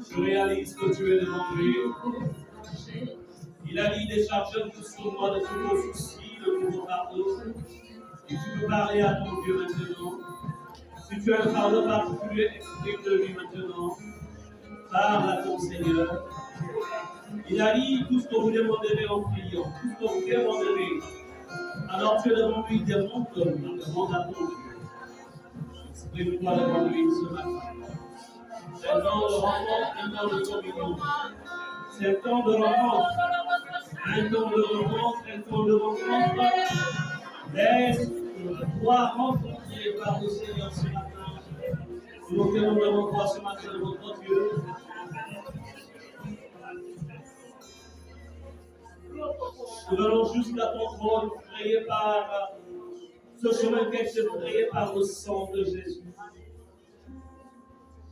Je réalise que tu es devant lui. Il a dit décharge tout sur moi de tous vos soucis, de tous vos fardeaux. Et tu peux parler à ton Dieu maintenant. Si tu as un fardeau particulier, exprime-le lui maintenant. Parle à ton Seigneur. Il a dit tout ce que vous demanderez en priant, tout ce que vous demanderez. Alors tu es devant lui, demande à ton Dieu. Exprime-toi devant lui ce matin. C'est un temps de rencontre, un temps de communion. C'est un temps de rencontre. Un temps de rencontre, un temps de rencontre. Laisse-toi rencontrer par le Seigneur ce matin. Nous nous tenons devant toi ce matin, notre Dieu. Nous allons jusqu'à ton trône, frayé par ce chemin qui est frayé par le sang de Jésus.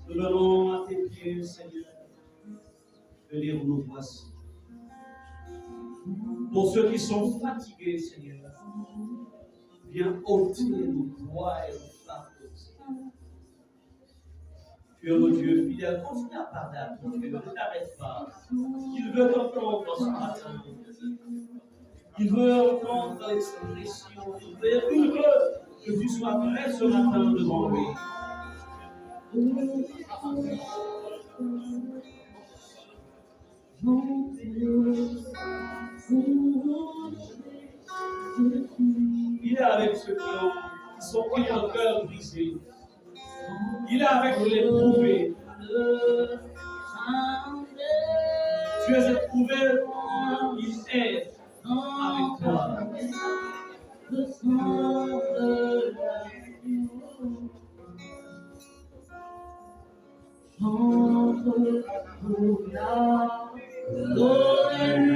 Nous venons à tes pieds, Seigneur, venir nous voici. Pour ceux qui sont fatigués, Seigneur, viens ôter nos poids et nos fardeaux. Tu es le Dieu fidèle, continue à parler à ton Dieu, ne t'arrête pas. Il veut t'entendre ce matin. Il veut entendre l'expression. Il veut que tu sois prêt ce matin devant lui. Il est avec ceux qui ont le cœur brisé. Il est avec les éprouvés. Tu es éprouvé, il est avec toi. Chante pour la glorieuse,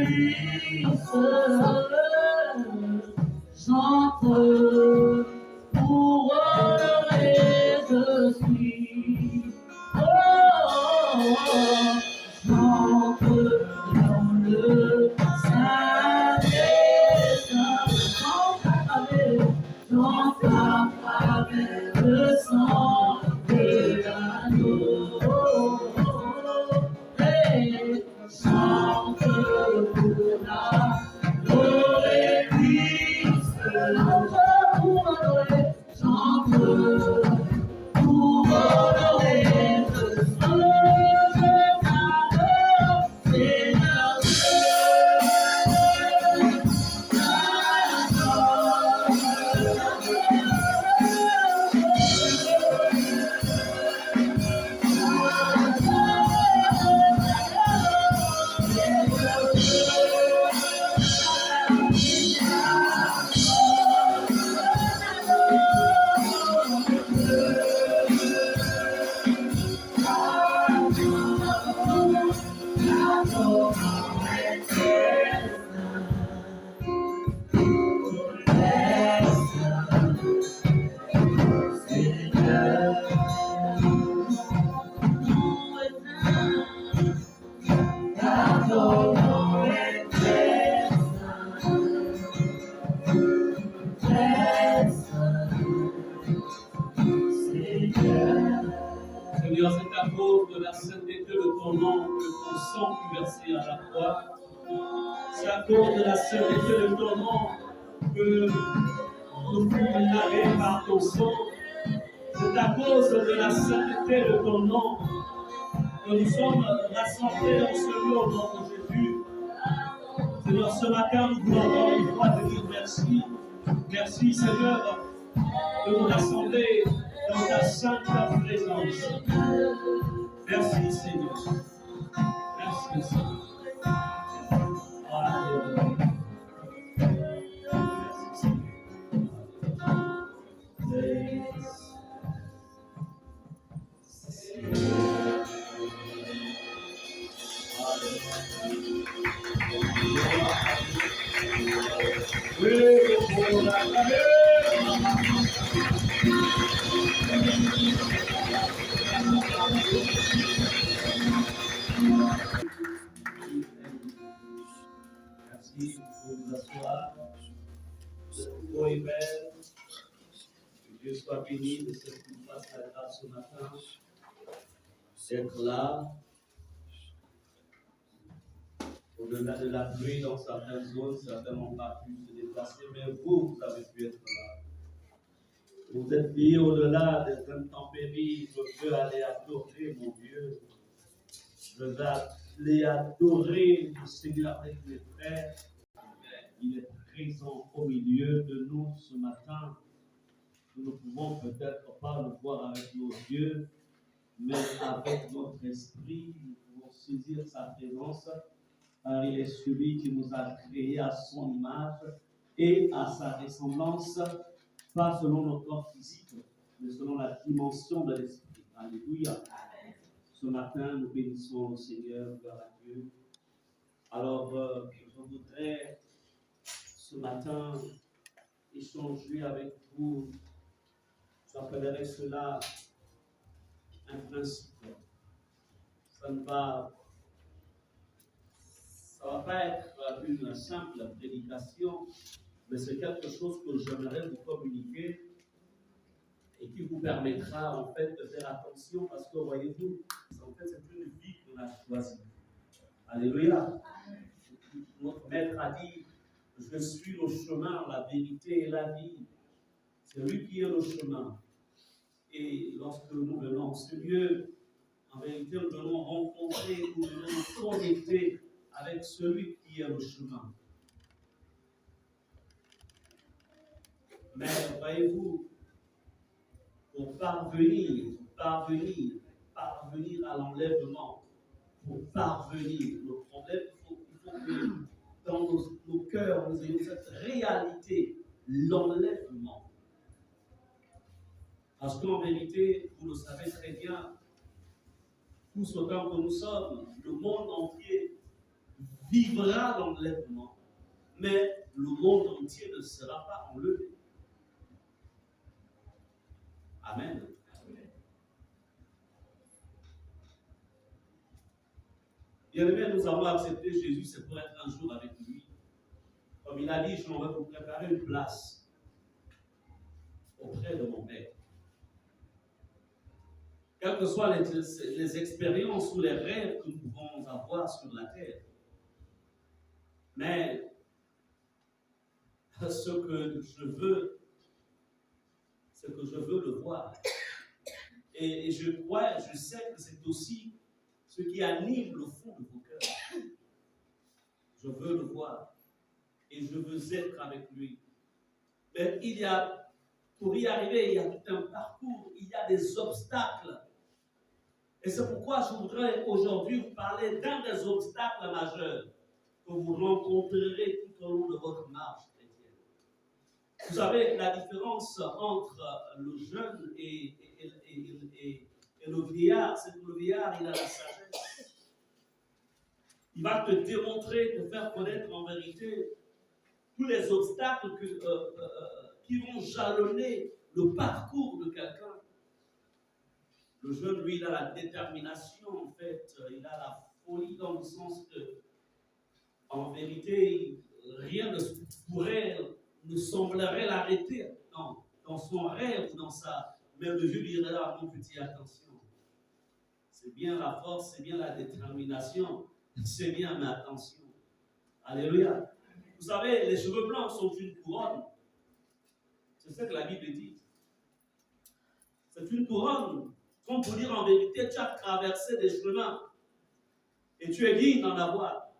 chante pour honorer je suis. Chante dans le Saint des Saints, chante avec le sang de l'agneau. pourquoi? C'est à cause de la sainteté de ton nom que nous fûmes lavés par ton sang. C'est à cause de la sainteté de ton nom que nous sommes rassemblés dans ce lieu au nom de Jésus. Seigneur, ce matin, nous voulons encore une fois te dire merci. Merci, Seigneur, de nous rassembler dans ta sainte présence. Merci, Seigneur. Merci, Seigneur. Alléluia. Merci, Merci pour vous asseoir. Le beau est belle. Que Dieu soit béni de ce qu'il fasse la grâce ce matin, d'être là. Au-delà de la pluie, dans certaines zones, certains n'ont pas pu se déplacer, mais vous avez pu être là. Vous êtes liés au-delà des intempéries. Je veux aller adorer mon Dieu. Je veux aller adorer le Seigneur avec mes frères. Il est présent au milieu de nous ce matin. Nous ne pouvons peut-être pas le voir avec nos yeux, mais avec notre esprit, nous pouvons saisir sa présence. Car il est celui qui nous a créés à son image et à sa ressemblance, pas selon notre corps physique, mais selon la dimension de l'esprit. Alléluia. Ce matin, nous bénissons le Seigneur, gloire à Dieu. Alors, je voudrais ce matin échanger avec vous. J'appellerai cela un principe. Ça ne va pas être une simple prédication, mais c'est quelque chose que j'aimerais vous communiquer et qui vous permettra en fait de faire attention parce que voyez-vous, en fait c'est une vie qu'on a choisie. Alléluia. Notre maître a dit, je suis le chemin, la vérité et la vie. C'est lui qui est le chemin. Et lorsque nous venons en ce lieu, en vérité, nous venons rencontrer, nous venons nous connecter avec celui qui est le chemin. Mais voyez-vous, pour parvenir à l'enlèvement, pour parvenir, le problème, il faut que dans nos cœurs, nous ayons cette réalité, l'enlèvement. Parce qu'en vérité, vous le savez très bien, tous autant que nous sommes, le monde entier vivra l'enlèvement, mais le monde entier ne sera pas enlevé. Amen. Bien-aimés, nous avons accepté Jésus, c'est pour être un jour avec lui. Comme il a dit, je vais vous préparer une place auprès de mon Père. Quelles que soient les expériences ou les rêves que nous pouvons avoir sur la terre. Mais ce que je veux le voir. Et je crois, je sais que c'est aussi ce qui anime le fond de vos cœurs. Je veux le voir. Et je veux être avec lui. Mais pour y arriver, il y a tout un parcours, il y a des obstacles. Et c'est pourquoi je voudrais aujourd'hui vous parler d'un des obstacles majeurs que vous rencontrerez tout au long de votre marche chrétienne. Vous savez, la différence entre le jeune et le vieillard, c'est que le vieillard, il a la sagesse. Il va te démontrer, te faire connaître en vérité tous les obstacles qui vont jalonner le parcours de quelqu'un. Le jeune, lui, il a la détermination, en fait, il a la folie dans le sens que, en vérité, rien ne semblerait l'arrêter dans son rêve ou dans sa... Mais le Dieu lui dira, mon petit, attention. C'est bien la force, c'est bien la détermination, C'est bien, mais attention. Alléluia. Vous savez, les cheveux blancs sont une couronne. C'est ce que la Bible dit. C'est une couronne. Comme pour dire en vérité, tu as traversé des chemins et tu es digne d'en avoir.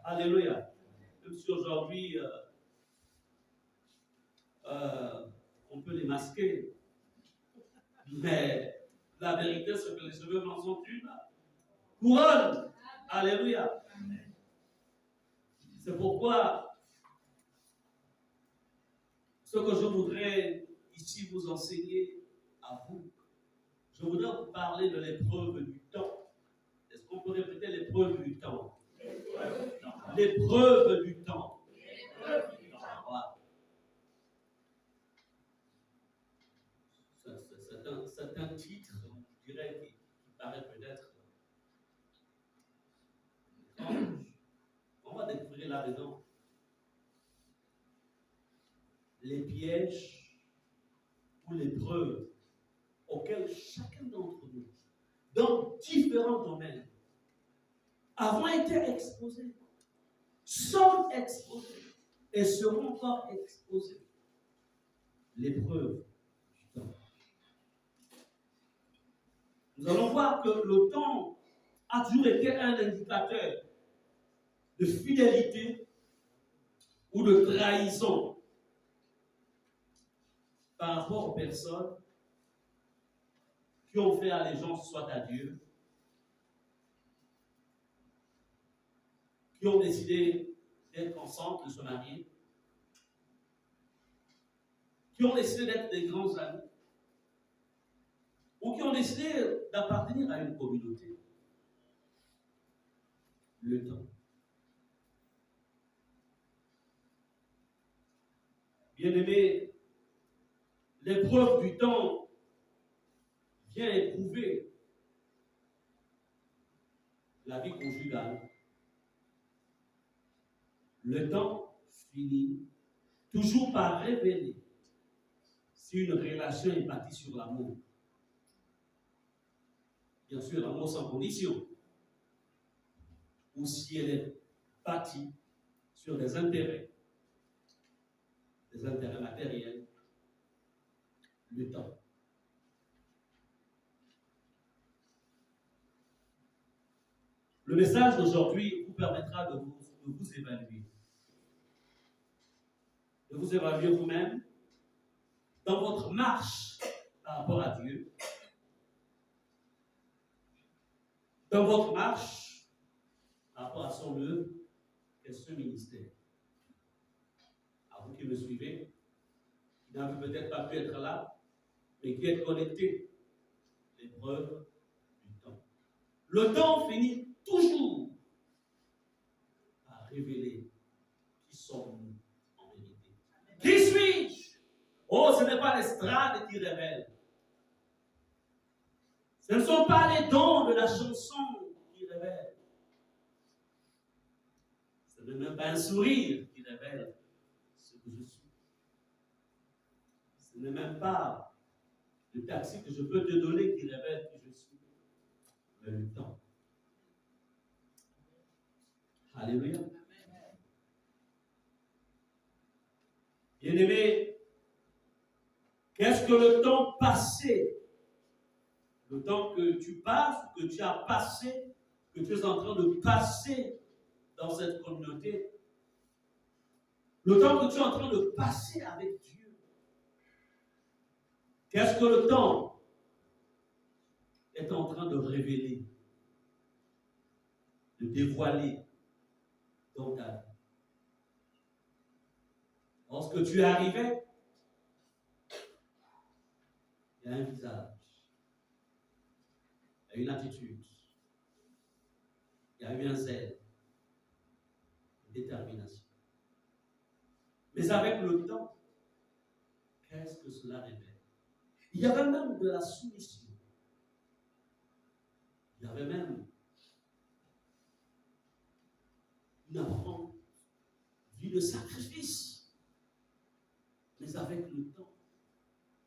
Alléluia. Même si aujourd'hui, on peut les masquer. Mais la vérité, c'est que les cheveux blancs sont une couronne. Alléluia. C'est pourquoi ce que je voudrais ici vous enseigner à vous, je voudrais vous parler de l'épreuve du temps. Est-ce qu'on peut répéter l'épreuve du temps? L'épreuve du temps. Voilà. C'est un titre, je dirais, qui paraît peut-être étrange. On va découvrir là-dedans les pièges ou les preuves auxquelles chacun d'entre nous, dans différents domaines, avons été exposés, sommes exposés et seront encore exposés. L'épreuve du temps. Nous allons voir que le temps a toujours été un indicateur de fidélité ou de trahison par rapport aux personnes qui ont fait allégeance soit à Dieu, qui ont décidé d'être ensemble, de se marier, qui ont décidé d'être des grands amis, ou qui ont décidé d'appartenir à une communauté. Le temps. Bien-aimés, l'épreuve du temps vient éprouver la vie conjugale. Le temps finit toujours par révéler si une relation est bâtie sur l'amour. Bien sûr, l'amour sans condition. Ou si elle est bâtie sur des intérêts matériels, le temps. Le message d'aujourd'hui vous permettra de vous évaluer. De vous évaluer vous-même dans votre marche par rapport à Dieu, dans votre marche par rapport à son œuvre et ce ministère. À vous qui me suivez, qui n'avez peut-être pas pu être là, mais qui êtes connectés, l'épreuve du temps. Le temps finit toujours par révéler qui sommes-nous en vérité. Qui suis-je? Oh, ce n'est pas l'estrade qui révèle. Ce ne sont pas les dons de la chanson qui révèlent. Ce n'est même pas un sourire qui révèle ce que je suis. Ce n'est même pas le taxi que je peux te donner qui révèle qui je suis. Mais le temps. Alléluia. Bien-aimé, qu'est-ce que le temps passé? Le temps que tu passes, que tu as passé, que tu es en train de passer dans cette communauté. Le temps que tu es en train de passer avec Dieu. Qu'est-ce que le temps est en train de révéler, de dévoiler dans ta vie? Lorsque tu es arrivé, il y a un visage, il y a une attitude, il y a eu un zèle, une détermination. Mais avec le temps, qu'est-ce que cela révèle? Il y avait même de la soumission. Il y avait même une apparente vie de sacrifice. Mais avec le temps,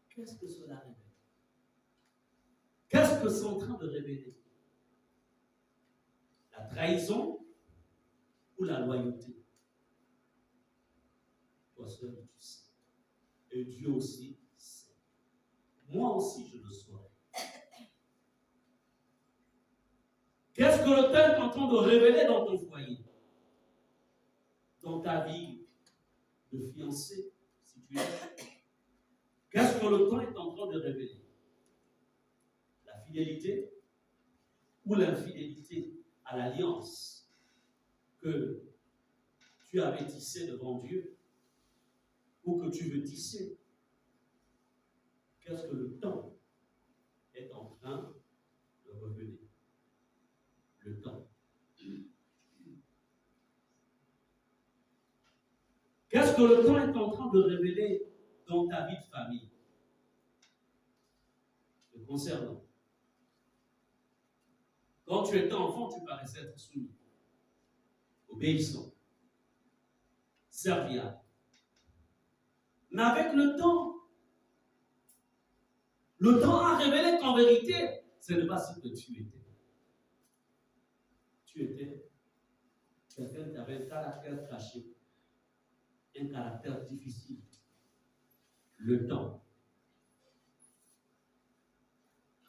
qu'est-ce que cela révèle? Qu'est-ce que c'est en train de révéler? La trahison ou la loyauté. Toi seul, tu sais. Et Dieu aussi sait. Moi aussi, je le saurai. Qu'est-ce que le temps est en train de révéler dans ton foyer? Dans ta vie de fiancé, si tu es. Qu'est-ce que le temps est en train de révéler? La fidélité ou l'infidélité à l'alliance que tu avais tissée devant Dieu ou que tu veux tisser? Qu'est-ce que le temps est en train de révéler? Le temps. Qu'est-ce que le temps est en train de révéler dans ta vie de famille? Te concernant. Quand tu étais enfant, tu paraissais être soumis, obéissant, serviable. Mais avec le temps a révélé qu'en vérité, ce n'est pas ce que tu étais. Tu étais quelqu'un qui avait un caractère caché, un caractère difficile. Le temps.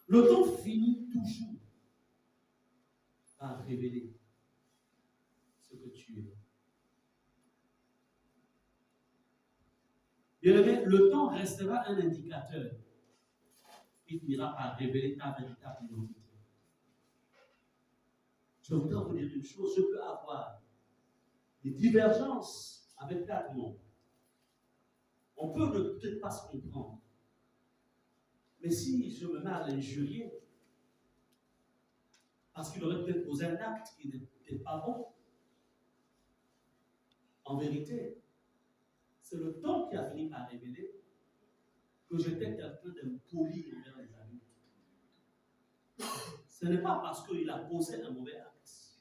Le temps finit toujours par révéler ce que tu es. Bien aimé, le temps restera un indicateur qui finira par révéler ta véritable identité. Je voudrais vous dire une chose, je peux avoir des divergences avec quatre membres. On peut ne peut-être pas se comprendre. Mais si je me mets à l'injurier, parce qu'il aurait peut-être posé un acte qui n'était pas bon, en vérité, c'est le temps qui a fini par révéler que j'étais quelqu'un d'impoli envers les adultes. Ce n'est pas parce qu'il a posé un mauvais acte.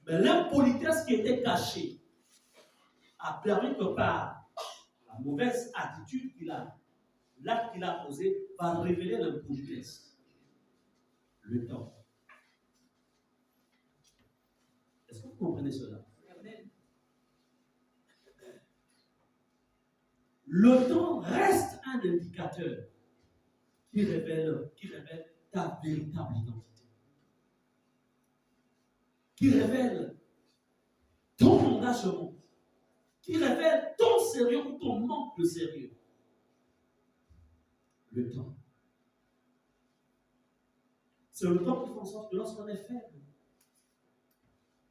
Mais l'impolitesse qui était cachée a permis que par la mauvaise attitude qu'il a, l'acte qu'il a posé va révéler l'impolitesse. Le temps. Est-ce que vous comprenez cela? Le temps reste un indicateur qui révèle ta véritable identité. Qui révèle ton engagement. Qui révèle ton sérieux ou ton manque de sérieux. Le temps. C'est le temps qui fait en sorte que lorsqu'on est faible,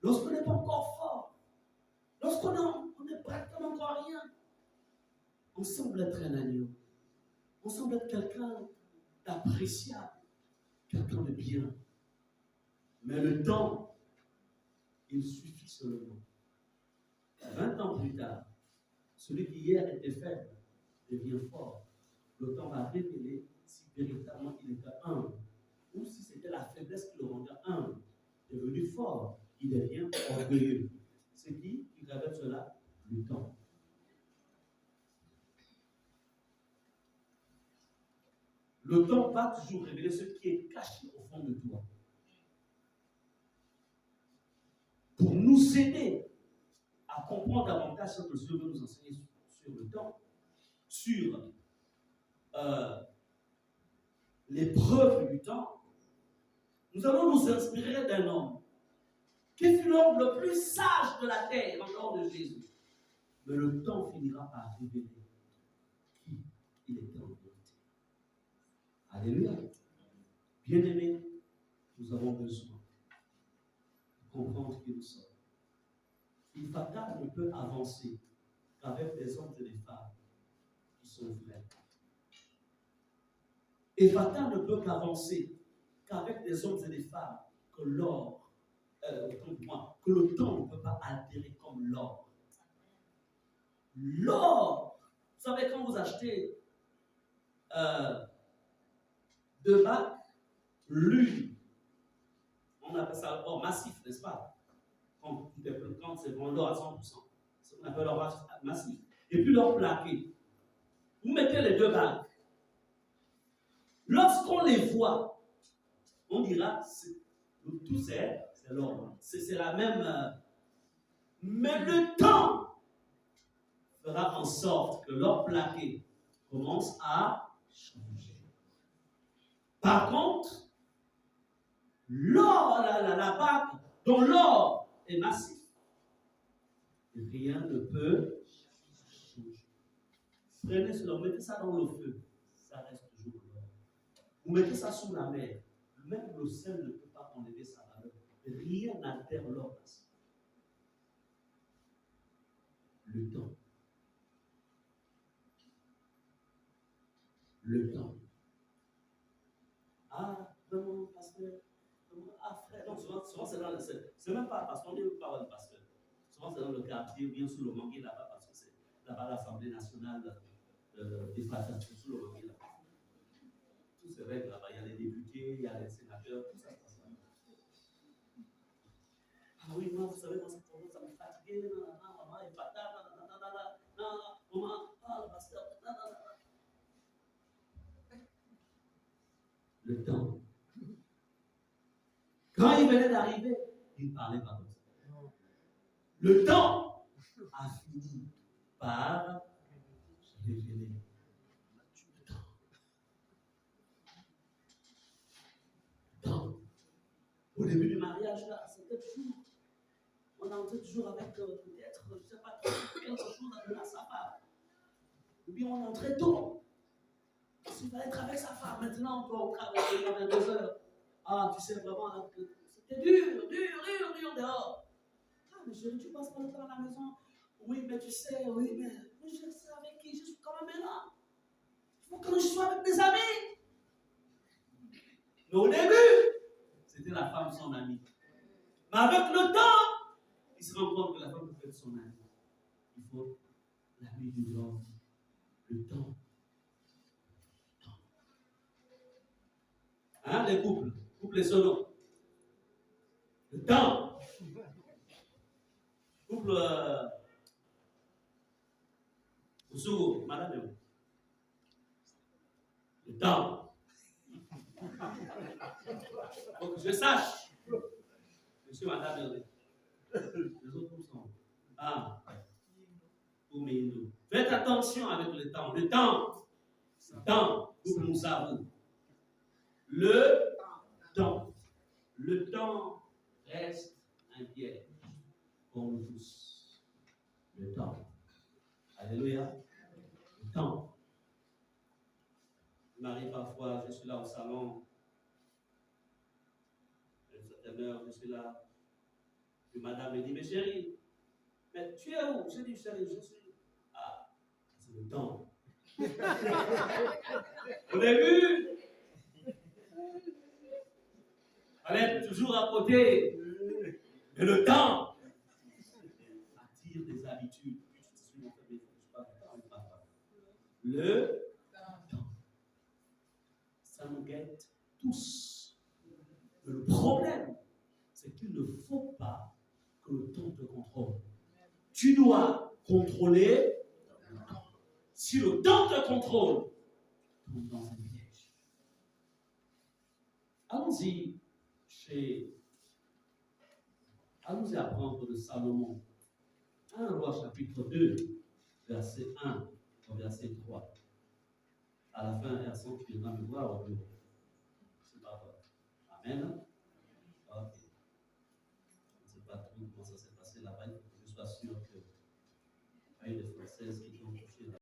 lorsqu'on n'est pas encore fort, lorsqu'on est pratiquement encore rien, on semble être un agneau. On semble être quelqu'un d'appréciable, quelqu'un de bien. Mais le temps, il suffit seulement. 20 ans plus tard, celui qui hier était faible devient fort. Le temps va révéler si véritablement il était humble ou si c'était la faiblesse qui le rendait humble. Devenu fort, il devient orgueilleux. C'est qui révèle cela? Le temps. Le temps va toujours révéler ce qui est caché au fond de toi. Pour nous aider à comprendre davantage ce que Dieu veut nous enseigner sur le temps, sur l'épreuve du temps, nous allons nous inspirer d'un homme qui fut l'homme le plus sage de la terre en dehors de Jésus. Mais le temps finira par révéler qui il était en vérité. Alléluia. Bien-aimés, nous avons besoin de comprendre qui nous sommes. Il fatal ne peut avancer qu'avec des hommes et des femmes qui sont vrais. Et fatal ne peut qu'avancer qu'avec des hommes et des femmes que l'or, que le temps ne peut pas altérer comme l'or. L'or, vous savez, quand vous achetez 2 bacs, l'une, on appelle ça l'or massif, n'est-ce pas? Quand c'est vraiment l'or à 100%, on appelle l'or massif. Et puis l'or plaqué. Vous mettez les 2 bacs. Lorsqu'on les voit, on dira, tout c'est C'est l'ordre. C'est la même. Mais le temps fera en sorte que l'or plaqué commence à changer. Par contre, l'or, la bague dont l'or est massif, rien ne peut changer. Prenez cela, mettez ça dans le feu, ça reste toujours l'or. Vous mettez ça sous la mer, même le sel ne peut pas enlever sa valeur. Rien n'altère l'or. Le temps. Le temps. Ah, vraiment, pasteur. Ah, frère. Donc, souvent c'est dans le. C'est même pas parce qu'on ne veut pas avoir le pasteur. Souvent, c'est dans le quartier, ou bien sous le manguier là-bas, parce que c'est là-bas l'Assemblée nationale des fraternités, sous le manguier là-bas. Tout se règle là-bas. Il y a les députés, il y a les sénateurs, tout ça se passe là-bas. Ah oui, moi, vous savez, moi, ça me fatigue. Maman, il pas maman, ah, le pasteur, le temps. Quand il venait d'arriver, il ne parlait pas comme ça. Le temps a fini par révéler. Le temps. Le temps. Au début du mariage, là, c'était toujours. On entrait toujours avec peut-être, je ne sais pas, quelque chose à donner à sa femme. Ou bien on entrait tôt. Il fallait être avec sa femme. Maintenant, on peut au travail à 22 heures. Ah, tu sais vraiment, là, c'était dur dehors. Ah, mais chérie, tu passes pas le temps à la maison. Oui, mais tu sais, oui, mais je sais avec qui je suis quand même là. Il faut que je sois avec mes amis. Mais au début, c'était la femme son amie. Mais avec le temps, il se rend compte que la femme peut être son amie. Il faut l'ami du Lord. Le temps. Hein, les couples solos. Le temps. Couple Ousou, madame. Le temps. Faut que je sache. Monsieur, madame, les autres sont. Ah, pour mes hindous. Faites attention avec le temps. Le temps. Le temps. Couple Moussavou. Le temps. Le temps reste un piège pour nous tous. Le temps. Alléluia. Le temps. Il m'arrive parfois, je suis là au salon, à une certaine heure, je suis là. Puis madame me dit, mais chérie, mais tu es où? Je dis, chérie, je suis. Ah, c'est le temps. Au début, fallait être toujours à côté. Mais le temps attire des habitudes. Le temps. Ça nous guette tous. Mais le problème, c'est qu'il ne faut pas que le temps te contrôle. Tu dois contrôler le temps. Si le temps te contrôle, tu tombes dans un piège. Allons-y apprendre de Salomon. 1 Roi chapitre 2, verset 1 au verset 3. À la fin, Erson, tu viendras me voir au bureau. C'est pas vrai. Amen. Ok. Je ne sais pas trop comment ça s'est passé là-bas. Il faut que je sois sûr qu'il y a eu des Françaises qui ont touché là.